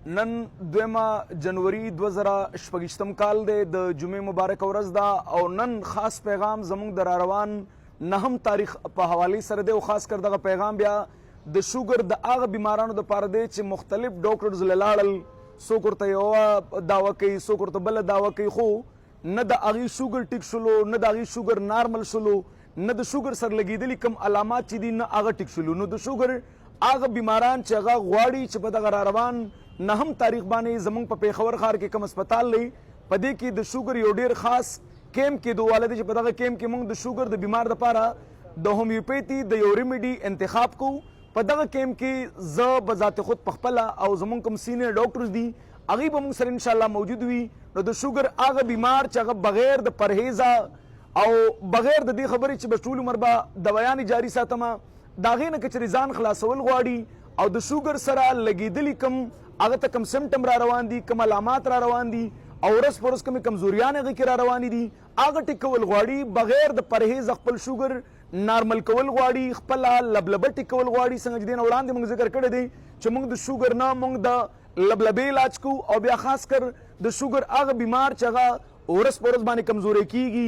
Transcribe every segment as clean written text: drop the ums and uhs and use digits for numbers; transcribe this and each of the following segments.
نن 2 جنوري 2024 کال دی د جمعې مبارک ورځ ده او نن خاص پیغام زموږ د راروان 9 تاریخ په حواله سره دی او خاص کر دغه پیغام بیا د شوګر د هغه بیمارانو د پاره دی چې مختلف ډاکټرز لاړل څوک ورته یو دعوه کوي څوک ورته بله دعوه کوي خو نه د هغې شوګر ټیک شلو نه د هغې شوګر نارمل شلو نه د شوګر سره لګېدلي کوم علامات چې دي نه هغه ټیک شلو نو د شوګر هغه بیماران چې هغه غواړي چې په دغه راروان 9 تاریخ باندې زموږ په پیښور ښار کې کوم هسپتال دی په دې کې د شوګر یو ډېر خاص کیمپ کېدواله دی چې په دغه کیمپ کې موږ د شوګر د بیمار دپاره د هومیوپیتي د یو ریمیډي انتخاب کوو په دغه کیمپ کې زه بذات خود پخپله او زموږ کوم سینیر ډاکټرز دي هغوی به موږ سره انشاءالله موجود وي نو د شوګر هغه بیمار چې هغه بغیر د پرهیزه او بغیر د دې خبرې چې به ټول عمر به دوایانې جاري ساتمه د هغې نه که چېرې ځان خلاصول غواړي او د شوګر سره لګېدلي کوم هغه ته کوم سمټم را روان دي کوم علامات را روان دي او ورځ په ورځ کومې کمزوریان هغې کې را روانې دي هغه ټیک کول غواړي بغیر د پرهیز خپل شوګر نارمل کول غواړي خپله لبلبه ټیک کول غواړي څنګه چې دې نه وړاندې موږ ذکر کړی دی چې موږ د شوګر نه موږ د لبلبې علاج کوو او بیا خاص کر د شوګر هغه بیمار چې هغه ورځ په ورځ باندې کمزوری کیږي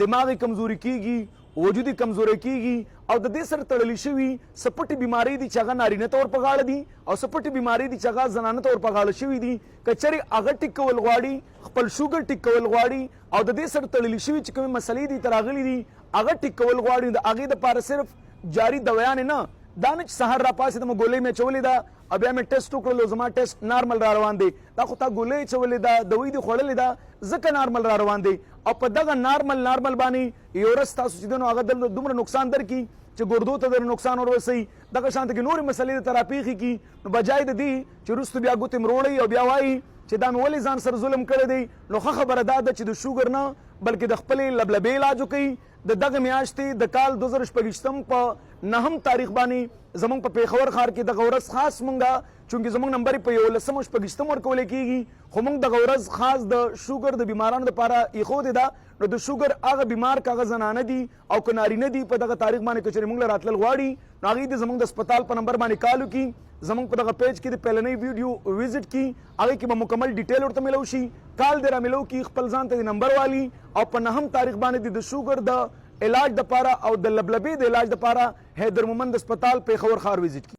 دماغي کمزوری کیږي وجودي کمزوری کیږي او د دې سره تړلې شوي سپټې بیماری دي چې هغه نارینه ته ور په غاړه دي او سپټې بیماری دي چې هغه زنانه ته ور په غاړه شوي دي که چېرې هغه ټیک کول غواړي خپل شوګر ټیک کول غواړي او د دې سره تړلې شوي چې کومې مسلې دي ته راغلي دي هغه ټیک کول غواړي د هغې دپاره صرف جاري دویانې نه دا نه چې سهار را پاسېدم ګولۍ مې اچولې ده او بیا مې ټیسټ وکړل او زما ټیسټ نارمل را روان دی دا خو تا ګولۍ اچولې ده دوی دې خوړلې ده ځکه نارمل را روان دی او په دغه نارمل باندې یو ورځ تاسو چې دی نو هغه دلته دومره نقصان درکړي چې ګردو ته در نقصان ورسوي دغه شانته کې نورې مسلې درته راپېښې کړي نو بجای د دې چې وروسته بیا ګوتې مروړئ او بیا وایي چې دا مې ولې ځان سره ظلم کړی دی نو ښه خبره دا ده چې د شوګر نه بلکې د خپلې لبلبې علاج وکوي د دغه میاشتې د کال 2024 په 9 تاریخ باندې زموږ په پیښور ښار کې دغه ورځ خاص مونږه چونکې زموږ نمبر په 11 ورکولی کېږي خو موږ دغه ورځ خاص د شوګر د بیمارانو دپاره ایښودې ده نو د شوګر هغه بیمار که هغه زنانه دي او که نارینه دي په دغه تاریخ باندې که چېرې موږ له راتلل غواړي نو هغوی د زموږ د هسپتال په نمبر باندې کال وکړي زموږ په دغه پیج کې د پهلنۍ ویډیو وزټ کړي هغې کې به مکمل ډیټیل ورته میلو شي کال دې را میلو کړي خپل ځان ته د نمبر والي او په 9 تاریخ باندې د شوګر د علاج دپاره او د لبلبې د علاج دپاره حیدر مومند هسپتال پیښور ښار وزټ کړي